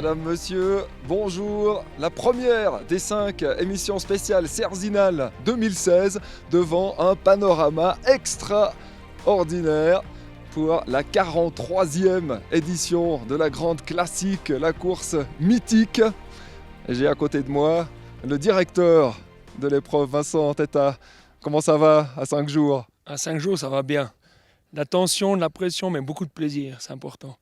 Madame, monsieur, bonjour. La première des 5 émissions spéciales Cerzinal 2016 devant un panorama extraordinaire pour la 43e édition de la grande classique, la course mythique. Et j'ai à côté de moi le directeur de l'épreuve, Vincent Teta. Comment ça va à 5 jours? À 5 jours, ça va bien. La tension, de la pression, mais beaucoup de plaisir, c'est important.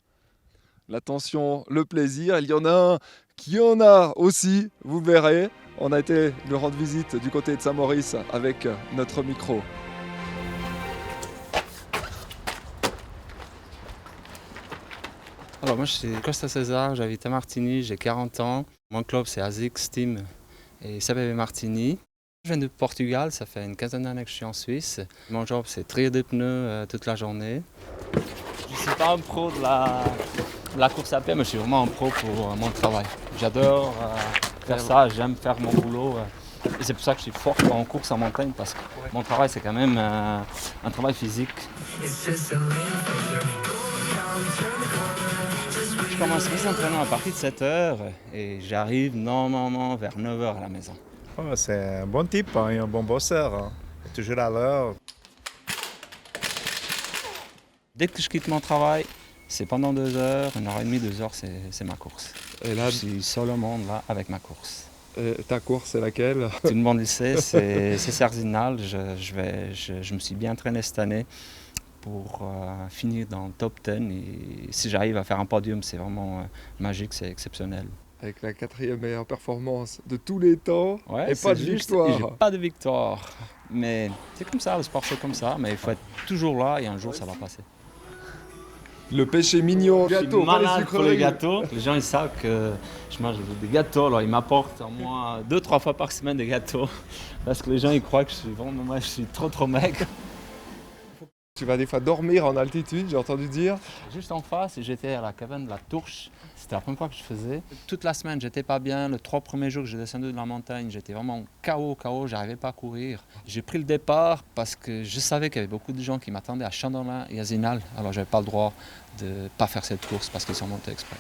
La tension, le plaisir, il y en a un qui en a aussi, vous verrez. On a été lui rendre visite du côté de Saint-Maurice avec notre micro. Alors moi je suis Costa César, j'habite à Martigny, j'ai 40 ans. Mon club c'est ASICS Team et CPV Martigny. Je viens de Portugal, ça fait une quinzaine d'années que je suis en Suisse. Mon job c'est trier des pneus toute la journée. Je ne suis pas un pro de la course à pied, mais je suis vraiment un pro pour mon travail. J'adore faire ça, j'aime faire mon boulot. Et c'est pour ça que je suis fort en course en montagne, parce que mon travail c'est quand même un travail physique. Je commence mes entraînements à partir de 7h et j'arrive normalement vers 9h à la maison. Oh, c'est un bon type et un bon bosseur. Toujours à l'heure. Dès que je quitte mon travail, c'est pendant 2 heures, 1h30, 2 heures, c'est ma course. Et là, je suis seul au monde là avec ma course. Ta course, c'est laquelle? Tout le monde le sait, c'est Cerzinal. Je me suis bien entraîné cette année pour finir dans le top 10. Et si j'arrive à faire un podium, c'est vraiment magique, c'est exceptionnel. Avec la 4e meilleure performance de tous les temps, Ouais, et pas de victoire. J'ai pas de victoire. Mais c'est comme ça, le sport c'est comme ça. Mais il faut être toujours là et un jour ça va passer. Le péché mignon, Je suis gâteau, pas les malade pour sucreries. les gâteaux. Les gens ils savent que je mange des gâteaux. Alors ils m'apportent au moins 2-3 fois par semaine des gâteaux. Parce que les gens ils croient que je suis trop maigre. Tu vas des fois dormir en altitude, j'ai entendu dire. Juste en face, j'étais à la caverne de la Tourche. C'était la première fois que je faisais. Toute la semaine, j'étais pas bien. Les 3 premiers jours que j'ai descendu de la montagne, j'étais vraiment KO, j'arrivais pas à courir. J'ai pris le départ parce que je savais qu'il y avait beaucoup de gens qui m'attendaient à Chandon et à Zinal. Alors j'avais pas le droit de pas faire cette course parce qu'ils sont montés exprès.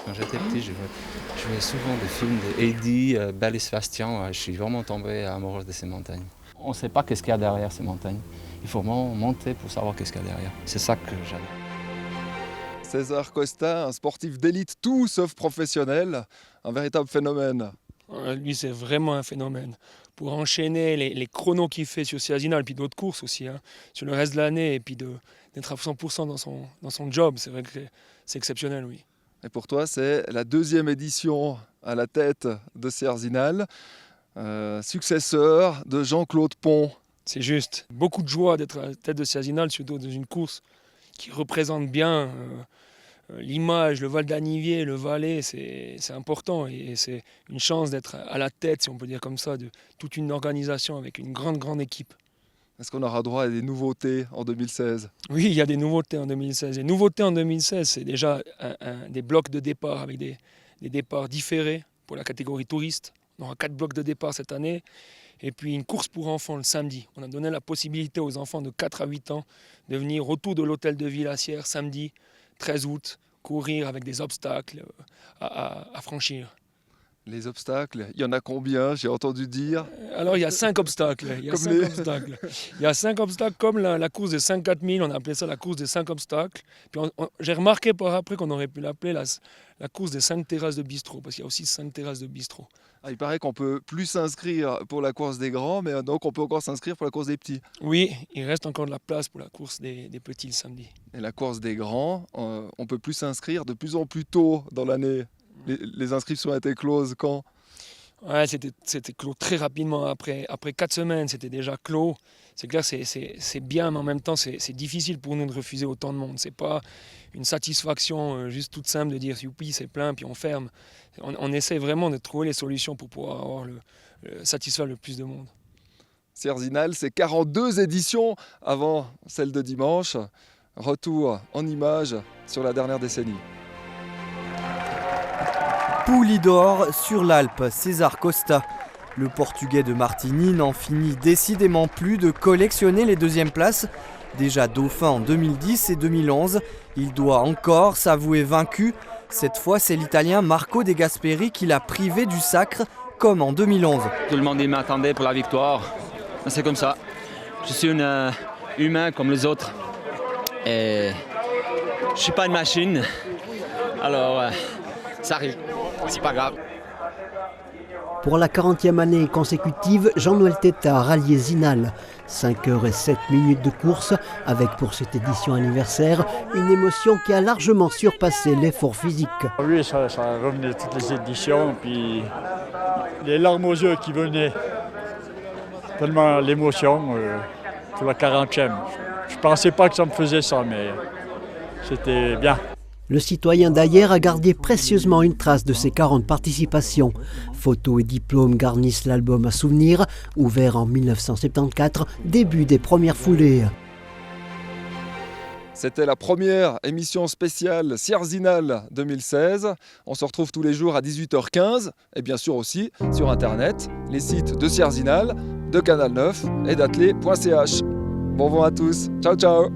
Quand j'étais petit, je voyais souvent des films de Heidi, Belle et Sébastien. Je suis vraiment tombé amoureux de ces montagnes. On ne sait pas qu'est-ce qu'il y a derrière ces montagnes. Il faut vraiment monter pour savoir qu'est-ce qu'il y a derrière. C'est ça que j'adore. César Costa, un sportif d'élite, tout sauf professionnel, un véritable phénomène. Lui, c'est vraiment un phénomène. Pour enchaîner les chronos qu'il fait sur Cerzinal, puis d'autres courses aussi, sur le reste de l'année, et puis d'être à 100% dans son job, c'est vrai que c'est exceptionnel, oui. Et pour toi, c'est la 2e édition à la tête de Cerzinal, successeur de Jean-Claude Pont. C'est juste. Beaucoup de joie d'être à la tête de Cerzinal, surtout dans une course qui représente bien l'image, le Val d'Anivier, le Valais, c'est important. Et c'est une chance d'être à la tête, si on peut dire comme ça, de toute une organisation avec une grande équipe. Est-ce qu'on aura droit à des nouveautés en 2016? Oui, il y a des nouveautés en 2016. Les nouveautés en 2016, c'est déjà des blocs de départ avec des départs différés pour la catégorie touriste. On aura 4 blocs de départ cette année. Et puis une course pour enfants le samedi. On a donné la possibilité aux enfants de 4 à 8 ans de venir autour de l'hôtel de Villassière samedi 13 août, courir avec des obstacles à franchir. Les obstacles, il y en a combien? J'ai entendu dire. Alors il y a 5 obstacles. Il y a 5 obstacles comme la course des 5-4000, on a appelé ça la course des 5 obstacles. Puis j'ai remarqué par après qu'on aurait pu l'appeler la course des 5 terrasses de bistrot, parce qu'il y a aussi 5 terrasses de bistrot. Ah, il paraît qu'on peut plus s'inscrire pour la course des grands, mais donc on peut encore s'inscrire pour la course des petits. Oui, il reste encore de la place pour la course des petits le samedi. Et la course des grands, on peut plus s'inscrire de plus en plus tôt dans l'année. Les inscriptions étaient closes quand? Ouais, c'était clos très rapidement. Après 4 semaines, c'était déjà clos. C'est clair, c'est bien, mais en même temps, c'est difficile pour nous de refuser autant de monde. C'est pas une satisfaction juste toute simple de dire youpi, c'est plein, puis on ferme. On essaie vraiment de trouver les solutions pour pouvoir avoir satisfaire le plus de monde. Cerzinal, c'est 42 éditions avant celle de dimanche. Retour en images sur la dernière décennie. Poulidor sur l'Alpe, César Costa. Le Portugais de Martigny n'en finit décidément plus de collectionner les 2e places. Déjà dauphin en 2010 et 2011, il doit encore s'avouer vaincu. Cette fois, c'est l'Italien Marco De Gasperi qui l'a privé du sacre, comme en 2011. Tout le monde m'attendait pour la victoire. C'est comme ça. Je suis un humain comme les autres. Et je ne suis pas une machine. Alors, ça arrive. C'est pas grave. Pour la 40e année consécutive, Jean-Noël Teta a rallié Zinal. 5h07 de course, avec pour cette édition anniversaire une émotion qui a largement surpassé l'effort physique. Oui, ça revenait toutes les éditions, puis les larmes aux yeux qui venaient, tellement l'émotion pour la 40e. Je ne pensais pas que ça me faisait ça, mais c'était bien. Le citoyen d'Ayer a gardé précieusement une trace de ses 40 participations. Photos et diplômes garnissent l'album à souvenirs, ouvert en 1974, début des premières foulées. C'était la première émission spéciale Sierzinal 2016. On se retrouve tous les jours à 18h15 et bien sûr aussi sur internet, les sites de Sierzinal, de Canal 9 et d'athlé.ch. Bon vent à tous. Ciao ciao.